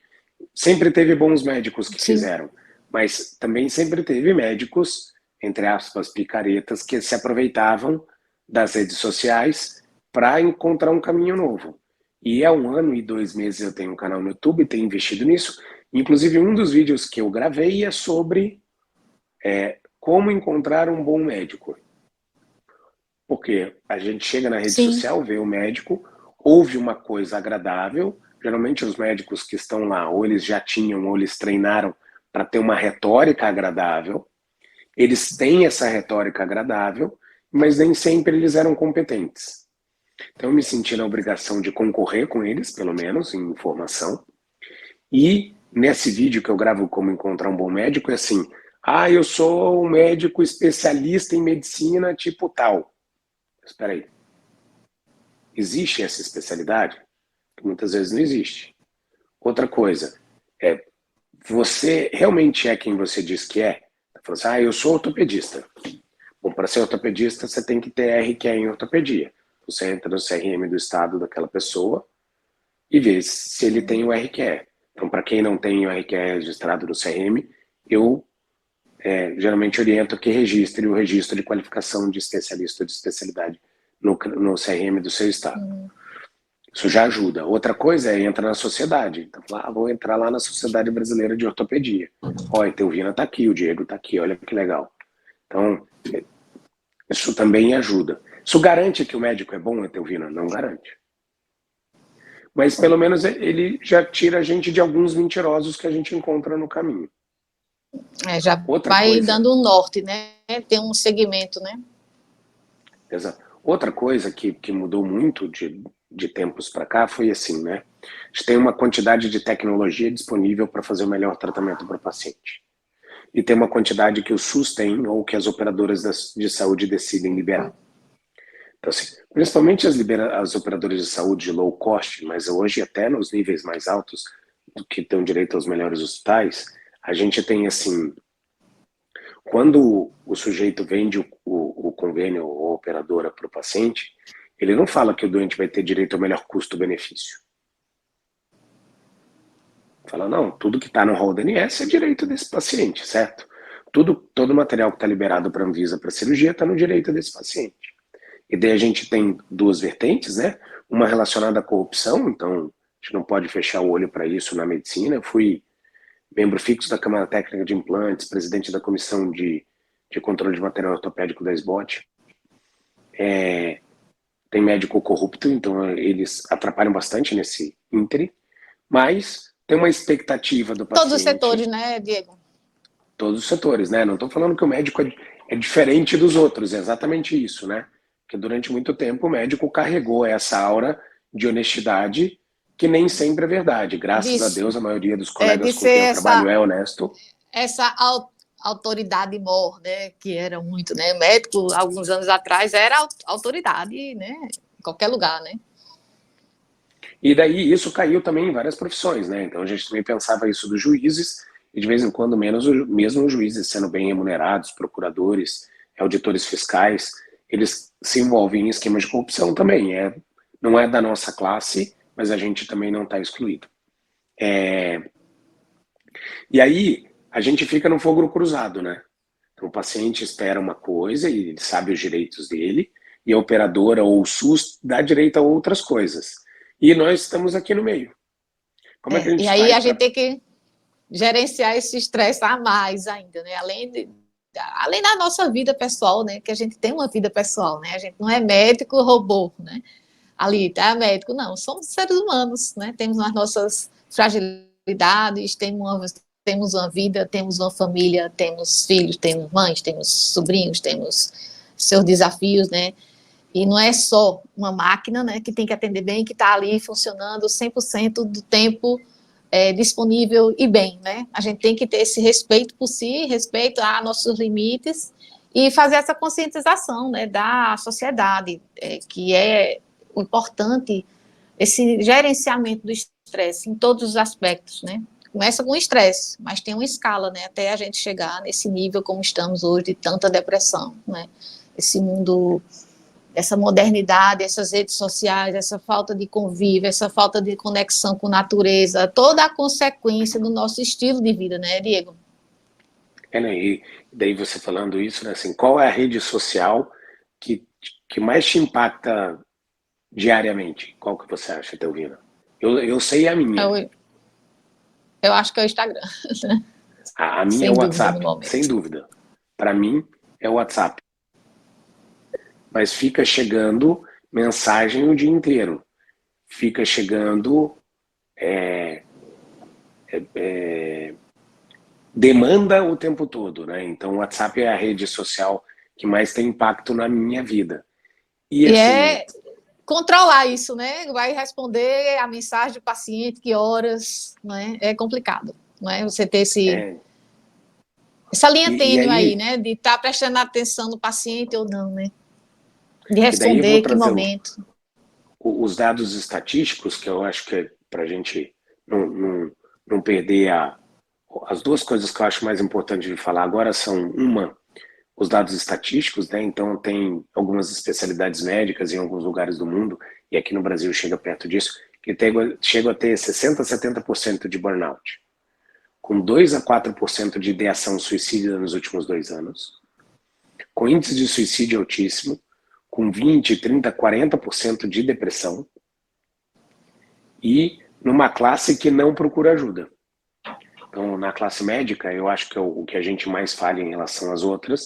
Sempre teve bons médicos que fizeram, mas também sempre teve médicos, entre aspas, picaretas, que se aproveitavam das redes sociais para encontrar um caminho novo. E há 1 ano e 2 meses eu tenho um canal no YouTube, tenho investido nisso. Inclusive, um dos vídeos que eu gravei é sobre como encontrar um bom médico. Porque a gente chega na rede social, vê o médico, ouve uma coisa agradável. Geralmente os médicos que estão lá, ou eles já tinham, ou eles treinaram para ter uma retórica agradável. Eles têm essa retórica agradável, mas nem sempre eles eram competentes. Então eu me senti na obrigação de concorrer com eles, pelo menos, em informação. E nesse vídeo que eu gravo como encontrar um bom médico, é assim, eu sou um médico especialista em medicina tipo tal. Espera aí. Existe essa especialidade? Muitas vezes não existe. Outra coisa, você realmente é quem você diz que é? Você fala assim, eu sou ortopedista. Bom, para ser ortopedista, você tem que ter RQE em ortopedia. Você entra no CRM do estado daquela pessoa e vê se ele tem o RQE. Então, para quem não tem o RQE registrado no CRM, eu geralmente oriento que registre o registro de qualificação de especialista ou de especialidade no CRM do seu estado. Isso já ajuda. Outra coisa é entrar na sociedade. Então, vou entrar lá na Sociedade Brasileira de Ortopedia. Olha, a Etelvina está aqui, o Diego está aqui, olha que legal. Então, isso também ajuda. Isso garante que o médico é bom, Etelvina? Não garante. Mas pelo menos ele já tira a gente de alguns mentirosos que a gente encontra no caminho. Já vai dando um norte, né? Tem um segmento, né? Exato. Outra coisa que mudou muito de tempos para cá foi assim, né? A gente tem uma quantidade de tecnologia disponível para fazer o melhor tratamento para o paciente. E tem uma quantidade que o SUS tem ou que as operadoras de saúde decidem liberar. Então, assim, principalmente as operadoras de saúde low cost, mas hoje até nos níveis mais altos, do que dão direito aos melhores hospitais, a gente tem, assim, quando o sujeito vende o convênio ou a operadora para o paciente, ele não fala que o doente vai ter direito ao melhor custo-benefício. Fala, não, tudo que está no rol da ANS é direito desse paciente, certo? Todo material que está liberado para a Anvisa para cirurgia está no direito desse paciente. E daí a gente tem 2 vertentes, né? Uma relacionada à corrupção, então a gente não pode fechar o olho para isso na medicina. Eu fui membro fixo da Câmara Técnica de Implantes, presidente da Comissão de Controle de Material Ortopédico da SBOT. Tem médico corrupto, então eles atrapalham bastante nesse íntere, mas tem uma expectativa do paciente. Todos os setores, né, Diego? Todos os setores, né? Não estou falando que o médico é diferente dos outros, é exatamente isso, né? Porque durante muito tempo o médico carregou essa aura de honestidade que nem sempre é verdade. Graças a Deus, a maioria dos De colegas com quem eu ser trabalho é honesto. essa autoridade mor, né, que era muito, né, médico, alguns anos atrás, era autoridade, né, em qualquer lugar, né. E daí isso caiu também em várias profissões, né? Então a gente também pensava isso dos juízes, e de vez em quando mesmo os juízes sendo bem remunerados, procuradores, auditores fiscais, eles se envolvem em esquemas de corrupção também. Não é da nossa classe, mas a gente também não está excluído. E aí a gente fica no fogo cruzado, né? Então o paciente espera uma coisa e ele sabe os direitos dele, e a operadora ou o SUS dá direito a outras coisas. E nós estamos aqui no meio. Como é que a E gente aí faz a gente para... tem que gerenciar esse estresse a mais ainda, né, além da nossa vida pessoal, né, que a gente tem uma vida pessoal, né, a gente não é médico robô, né, ali, tá, médico, não, somos seres humanos, né, temos as nossas fragilidades, temos uma vida, temos uma família, temos filhos, temos mães, temos sobrinhos, temos seus desafios, né, e não é só uma máquina, né, que tem que atender bem, que está ali funcionando 100% do tempo disponível e bem, né? A gente tem que ter esse respeito por si, respeito a nossos limites e fazer essa conscientização, né, da sociedade, que é importante esse gerenciamento do estresse em todos os aspectos, né? Começa com o estresse, mas tem uma escala, né, até a gente chegar nesse nível como estamos hoje de tanta depressão, né? Esse mundo, essa modernidade, essas redes sociais, essa falta de convívio, essa falta de conexão com a natureza, toda a consequência do nosso estilo de vida, né, Diego? Né, e daí você falando isso, né, assim, qual é a rede social que, que mais te impacta diariamente? Qual que você acha, Teovina? Eu sei a minha. Eu acho que é o Instagram. A minha é Sem o dúvida, no WhatsApp, sem momento. dúvida. Para mim, é o WhatsApp. Mas fica chegando mensagem o dia inteiro. Fica chegando demanda o tempo todo, né? Então o WhatsApp é a rede social que mais tem impacto na minha vida. E assim, controlar isso, né? Vai responder a mensagem do paciente, que horas, né? É complicado, não é? Você ter essa linha e tênue aí, aí, né? De estar prestando atenção no paciente ou não, né? De e daí eu vou responder, que trazer momento. os dados estatísticos, que eu acho que é para a gente não perder as duas coisas que eu acho mais importante de falar agora são, uma, os dados estatísticos, né? Então tem algumas especialidades médicas em alguns lugares do mundo, e aqui no Brasil chega perto disso, que chega a ter 60% a 70% de burnout, com 2 a 4% de ideação suicida nos últimos 2 anos, com índice de suicídio altíssimo, com 20, 30, 40% de depressão, e numa classe que não procura ajuda. Então, na classe médica, eu acho que o que a gente mais falha em relação às outras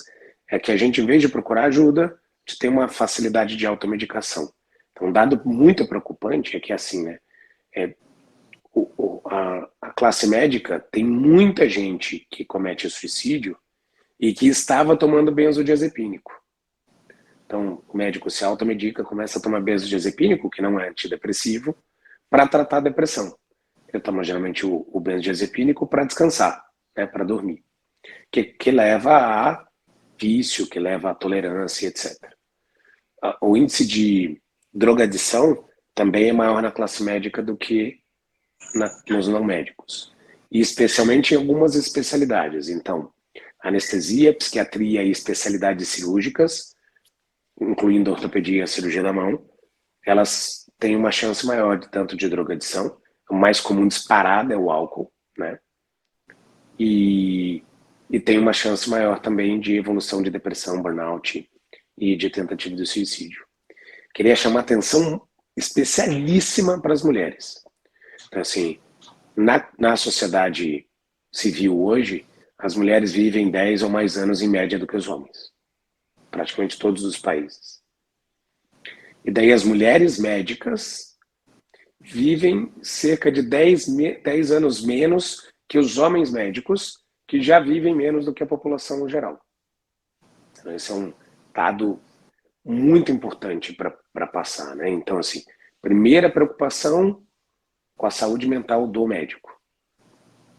é que a gente, em vez de procurar ajuda, a gente tem uma facilidade de automedicação. Então, um dado muito preocupante é que, assim, né, a classe médica tem muita gente que comete suicídio e que estava tomando benzodiazepínico. Então, o médico se automedica, começa a tomar benzodiazepínico, que não é antidepressivo, para tratar a depressão. Eu tomo geralmente o benzodiazepínico para descansar, né, para dormir, que leva a vício, que leva a tolerância, etc. O índice de drogadição também é maior na classe médica do que nos não médicos, e especialmente em algumas especialidades. Então, anestesia, psiquiatria e especialidades cirúrgicas, incluindo ortopedia e cirurgia da mão, elas têm uma chance maior de tanto de drogadição. O mais comum disparado é o álcool, né? E tem uma chance maior também de evolução de depressão, burnout e de tentativa de suicídio. Queria chamar atenção especialíssima para as mulheres. Então, assim, na sociedade civil hoje, as mulheres vivem 10 ou mais anos em média do que os homens. Praticamente todos os países. E daí as mulheres médicas vivem cerca de 10 anos menos que os homens médicos, que já vivem menos do que a população no geral. Então, esse é um dado muito importante para passar, né? Então, assim, primeira preocupação com a saúde mental do médico.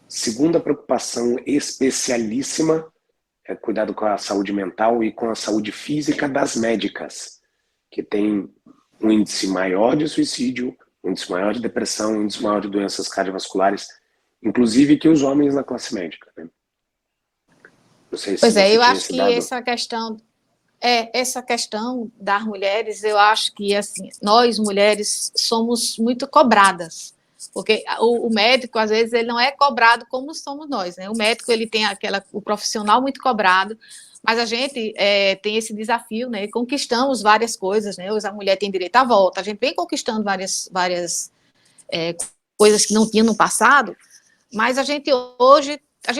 Segunda preocupação especialíssima é cuidado com a saúde mental e com a saúde física das médicas, que tem um índice maior de suicídio, um índice maior de depressão, um índice maior de doenças cardiovasculares, inclusive que os homens na classe médica, né? Não sei se Pois é, você eu tinha acho esse que dado. essa questão das mulheres, eu acho que assim, nós mulheres somos muito cobradas, porque o médico às vezes ele não é cobrado como somos nós, né? O médico ele tem o profissional muito cobrado, mas a gente tem esse desafio, né? Conquistamos várias coisas, né? Hoje a mulher tem direito à volta, a gente vem conquistando várias coisas que não tinha no passado, mas a gente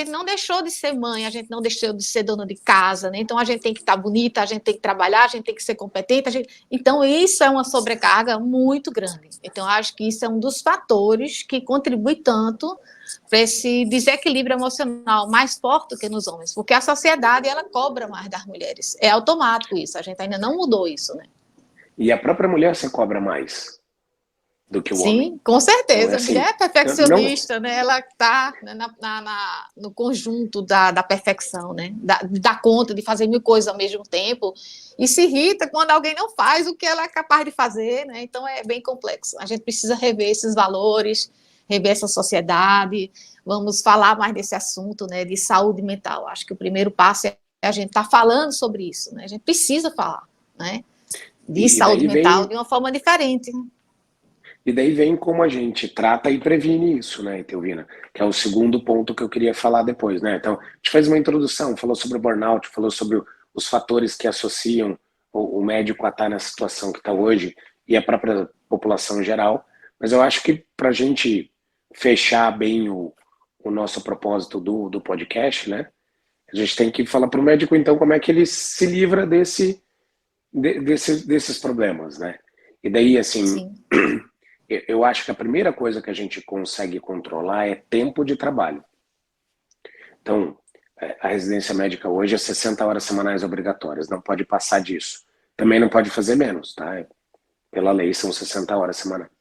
não deixou de ser mãe, a gente não deixou de ser dona de casa, né? Então a gente tem que estar bonita, a gente tem que trabalhar, a gente tem que ser competente. Então isso é uma sobrecarga muito grande. Então acho que isso é um dos fatores que contribui tanto para esse desequilíbrio emocional mais forte do que nos homens, porque a sociedade ela cobra mais das mulheres. É automático isso, a gente ainda não mudou isso, né? E a própria mulher se cobra mais do que o homem. Sim, com Então, é certeza. A mulher assim, é não, perfeccionista, né? Ela está no conjunto da perfeição, né? Dá conta de fazer mil coisas ao mesmo tempo e se irrita quando alguém não faz o que ela é capaz de fazer, né? Então é bem complexo. A gente precisa rever esses valores, rever essa sociedade. Vamos falar mais desse assunto, né? De saúde mental. Acho que o primeiro passo é a gente estar falando sobre isso, né? A gente precisa falar, né? De e saúde daí mental vem de uma forma diferente. E daí vem como a gente trata e previne isso, né, Etelvina? Que é o segundo ponto que eu queria falar depois, né? Então, a gente fez uma introdução, falou sobre o burnout, falou sobre os fatores que associam o médico a estar na situação que está hoje e a própria população em geral. Mas eu acho que para a gente fechar bem o nosso propósito do podcast, né? A gente tem que falar para o médico, então, como é que ele se livra desses problemas, né? E daí, assim, Sim. eu acho que a primeira coisa que a gente consegue controlar é tempo de trabalho. Então, a residência médica hoje é 60 horas semanais obrigatórias, não pode passar disso. Também não pode fazer menos, tá? Pela lei são 60 horas semanais.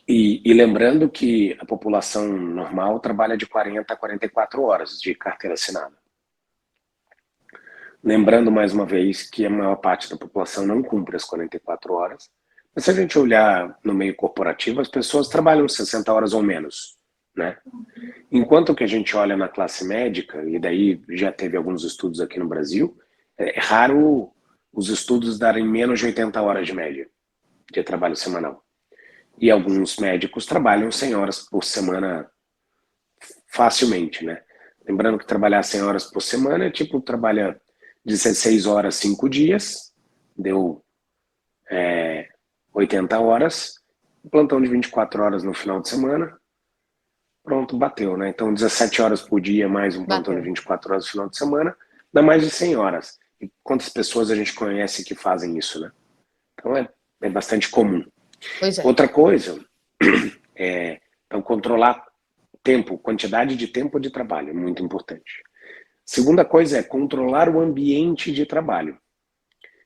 E lembrando que a população normal trabalha de 40 a 44 horas de carteira assinada. Lembrando mais uma vez que a maior parte da população não cumpre as 44 horas. Mas se a gente olhar no meio corporativo, as pessoas trabalham 60 horas ou menos, né? Enquanto que a gente olha na classe médica, e daí já teve alguns estudos aqui no Brasil, é raro os estudos darem menos de 80 horas de média de trabalho semanal. E alguns médicos trabalham 100 horas por semana facilmente, né? Lembrando que trabalhar 100 horas por semana é tipo, trabalha 16 horas, 5 dias, deu 80 horas, um plantão de 24 horas no final de semana, pronto, bateu, né? Então 17 horas por dia, mais um plantão de Bateu. 24 horas no final de semana, dá mais de 100 horas. E quantas pessoas a gente conhece que fazem isso, né? Então é bastante comum. Pois é. Outra coisa então controlar tempo, quantidade de tempo de trabalho, é muito importante. Segunda coisa é controlar o ambiente de trabalho.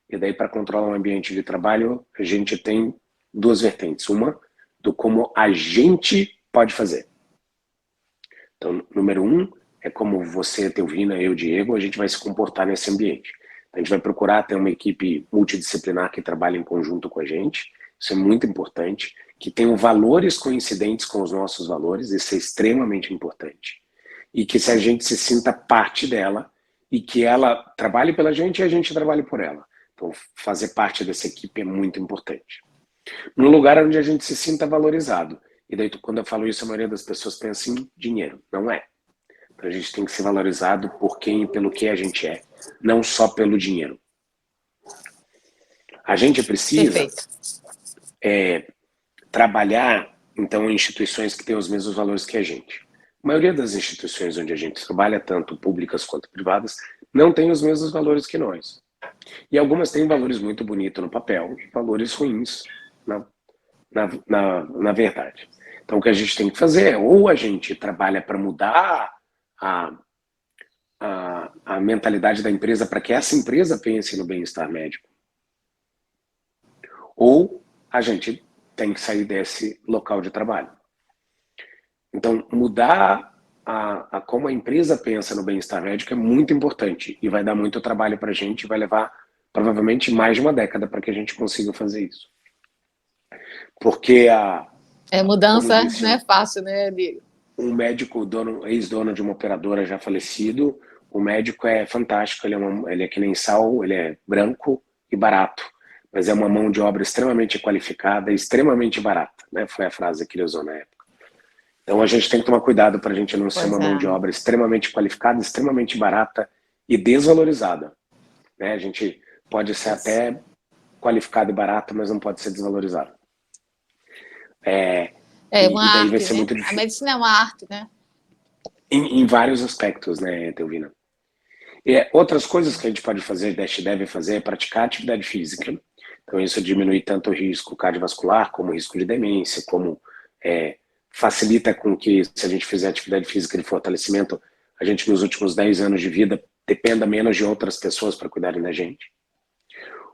E daí, para controlar o ambiente de trabalho, a gente tem duas vertentes. Uma, do como a gente pode fazer. Então, número um, é como você, Teuvina, eu, Diego, a gente vai se comportar nesse ambiente. A gente vai procurar ter uma equipe multidisciplinar que trabalhe em conjunto com a gente. Isso é muito importante. Que tenham valores coincidentes com os nossos valores. Isso é extremamente importante. E que se a gente se sinta parte dela e que ela trabalhe pela gente e a gente trabalhe por ela. Então, fazer parte dessa equipe é muito importante. Num lugar onde a gente se sinta valorizado. E daí, quando eu falo isso, a maioria das pessoas pensa em dinheiro. Não é. Então, a gente tem que ser valorizado por quem e pelo que a gente é, não só pelo dinheiro. A gente precisa trabalhar, então, em instituições que têm os mesmos valores que a gente. A maioria das instituições onde a gente trabalha, tanto públicas quanto privadas, não tem os mesmos valores que nós. E algumas têm valores muito bonitos no papel e valores ruins na verdade. Então, o que a gente tem que fazer é ou a gente trabalha para mudar a mentalidade da empresa para que essa empresa pense no bem-estar médico. Ou a gente tem que sair desse local de trabalho. Então, mudar a como a empresa pensa no bem-estar médico é muito importante e vai dar muito trabalho para a gente, vai levar provavelmente mais de uma década para que a gente consiga fazer isso. Porque como Mudança disse não é fácil, né, Diego? um médico, ex-dono de uma operadora já falecido, o médico é fantástico, ele é que nem sal, ele é branco e barato, mas é uma mão de obra extremamente qualificada e extremamente barata, né? Foi a frase que ele usou na época. Então a gente tem que tomar cuidado para a gente não ser Pois uma é. mão de obra extremamente qualificada, extremamente barata e desvalorizada, né? A gente pode ser até qualificado e barato, mas não pode ser desvalorizado. É uma E daí vai arte, ser né? muito A difícil. medicina é uma arte, né? Em vários aspectos, né, Telvina? E outras coisas que a gente pode fazer, deve fazer, é praticar atividade física. Então isso diminui tanto o risco cardiovascular, como o risco de demência, como facilita com que, se a gente fizer atividade física de fortalecimento, a gente nos últimos 10 anos de vida dependa menos de outras pessoas para cuidarem da gente.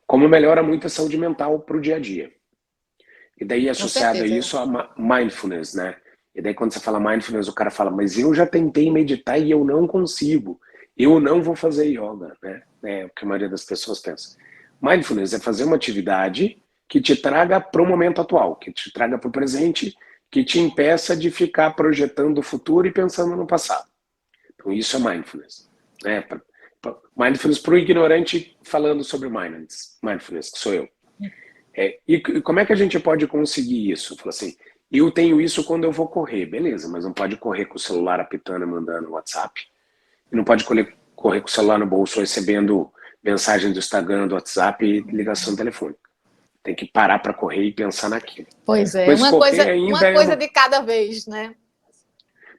Como melhora muito a saúde mental para o dia a dia. E daí Com associado a certeza. isso a mindfulness, né? E daí quando você fala mindfulness, o cara fala, mas eu já tentei meditar e eu não consigo. Eu não vou fazer yoga, né? É o que a maioria das pessoas pensa. Mindfulness é fazer uma atividade que te traga para o momento atual, que te traga para o presente, que te impeça de ficar projetando o futuro e pensando no passado. Então isso é mindfulness, né? Mindfulness para o ignorante falando sobre mindfulness, que sou eu. E como é que a gente pode conseguir isso? Fala assim, eu tenho isso quando eu vou correr, beleza, mas não pode correr com o celular apitando e mandando WhatsApp. E não pode correr com o celular no bolso recebendo mensagem do Instagram, do WhatsApp e ligação telefônica. Tem que parar para correr e pensar naquilo. Pois é, Mas correr uma ainda coisa de cada vez, né?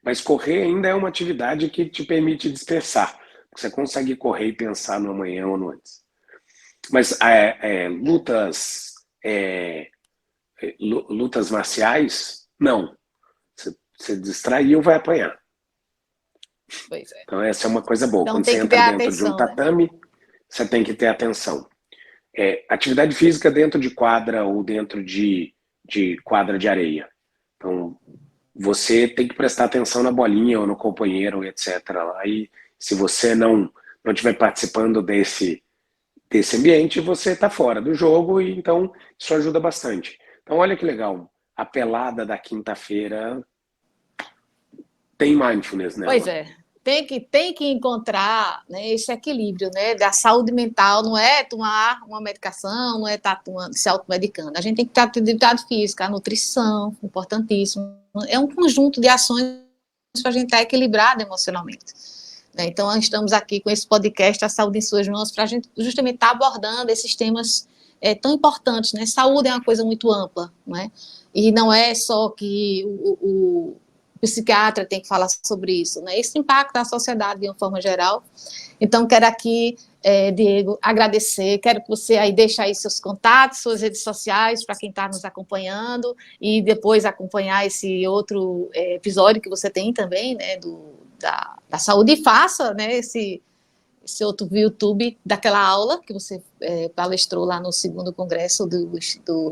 Mas correr ainda é uma atividade que te permite dispersar. Você consegue correr e pensar no amanhã ou no antes. Mas lutas lutas marciais, não. Você distraiu, vai apanhar. Pois é. Então essa é uma coisa boa. Então Quando você tem que ter entra dentro de um atenção, né? tatame, você tem que ter atenção. Atividade física dentro de quadra ou dentro de quadra de areia. Então, você tem que prestar atenção na bolinha ou no companheiro, etc. Aí, se você não estiver participando desse ambiente, você está fora do jogo e então isso ajuda bastante. Então, olha que legal. A pelada da quinta-feira tem mindfulness Pois nela. é. Tem que encontrar, né, esse equilíbrio, né, da saúde mental. Não é tomar uma medicação, não é estar se automedicando. A gente tem que ter atividade física, a nutrição, importantíssimo. É um conjunto de ações para a gente estar equilibrado emocionalmente. Né? Então, estamos aqui com esse podcast, A Saúde em Suas Mãos, para a gente justamente estar abordando esses temas tão importantes. Né? Saúde é uma coisa muito ampla, né? E não é só que o psiquiatra tem que falar sobre isso, né? Isso impacta a sociedade de uma forma geral. Então, quero aqui, Diego, agradecer, quero que você aí deixe aí seus contatos, suas redes sociais, para quem está nos acompanhando, e depois acompanhar esse outro episódio que você tem também, né, da saúde, e faça, né, esse outro YouTube daquela aula que você palestrou lá no segundo congresso do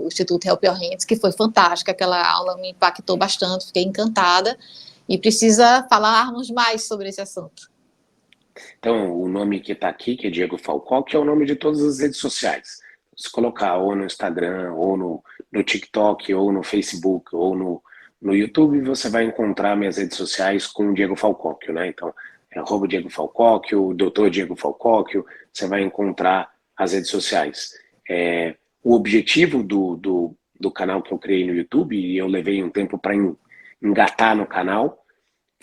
Instituto Help Your Hands, que foi fantástica, aquela aula me impactou bastante, fiquei encantada, e precisa falarmos mais sobre esse assunto. Então, o nome que está aqui, que é Diego Falcó, que é o nome de todas as redes sociais. Se colocar ou no Instagram, ou no TikTok, ou no Facebook, ou no YouTube, você vai encontrar minhas redes sociais com o Diego Falcóquio, né? Então, @Diego Falcóquio, Dr. Diego Falcóquio, você vai encontrar as redes sociais. O objetivo do canal que eu criei no YouTube, e eu levei um tempo para engatar no canal,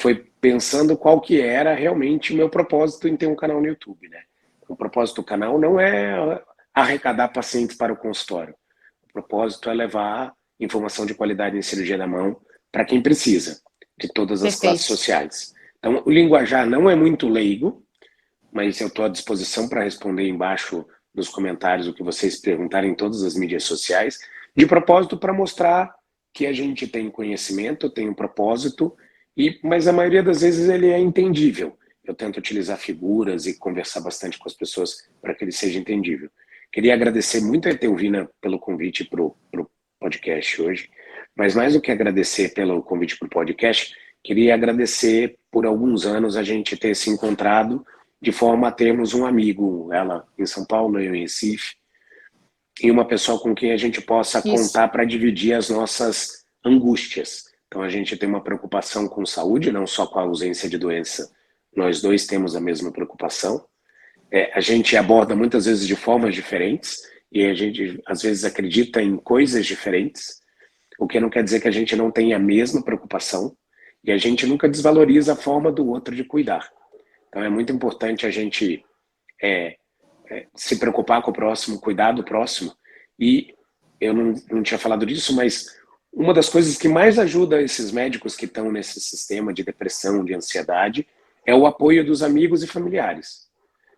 foi pensando qual que era realmente o meu propósito em ter um canal no YouTube, né? O propósito do canal não é arrecadar pacientes para o consultório. O propósito é levar informação de qualidade em cirurgia da mão para quem precisa, de todas as classes Perfeito. sociais. Então, o linguajar não é muito leigo, mas eu estou à disposição para responder embaixo nos comentários o que vocês perguntarem em todas as mídias sociais, de propósito para mostrar que a gente tem conhecimento, tem um propósito, mas a maioria das vezes ele é entendível. eu tento utilizar figuras e conversar bastante com as pessoas para que ele seja entendível. Queria agradecer muito a Etelvina pelo convite para o podcast hoje, mas mais do que agradecer pelo convite para o podcast, queria agradecer por alguns anos a gente ter se encontrado de forma a termos um amigo, ela em São Paulo, eu em Recife, e uma pessoa com quem a gente possa contar para dividir as nossas angústias. Então a gente tem uma preocupação com saúde, não só com a ausência de doença, nós dois temos a mesma preocupação. A gente aborda muitas vezes de formas diferentes e a gente às vezes acredita em coisas diferentes, o que não quer dizer que a gente não tenha a mesma preocupação e a gente nunca desvaloriza a forma do outro de cuidar. Então é muito importante a gente se preocupar com o próximo, cuidar do próximo. E eu não tinha falado disso, mas uma das coisas que mais ajuda esses médicos que estão nesse sistema de depressão, de ansiedade, é o apoio dos amigos e familiares.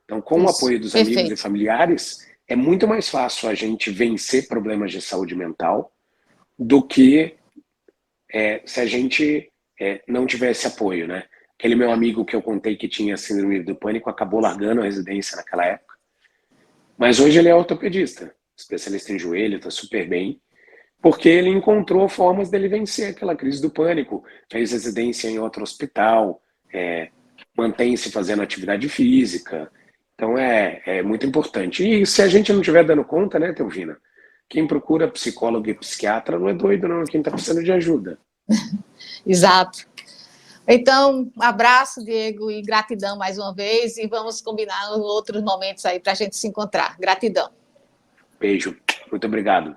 Então, com o apoio dos amigos e familiares, é muito mais fácil a gente vencer problemas de saúde mental do que se a gente não tivesse apoio, né? Aquele meu amigo que eu contei que tinha síndrome do pânico acabou largando a residência naquela época. Mas hoje ele é ortopedista, especialista em joelho, está super bem, porque ele encontrou formas dele vencer aquela crise do pânico, fez residência em outro hospital, mantém-se fazendo atividade física. Então é muito importante. E se a gente não estiver dando conta, né, Etelvina? Quem procura psicólogo e psiquiatra não é doido, não. Quem está precisando de ajuda. Exato. Então, um abraço, Diego, e gratidão mais uma vez. E vamos combinar outros momentos aí para a gente se encontrar. Gratidão. Beijo. Muito obrigado.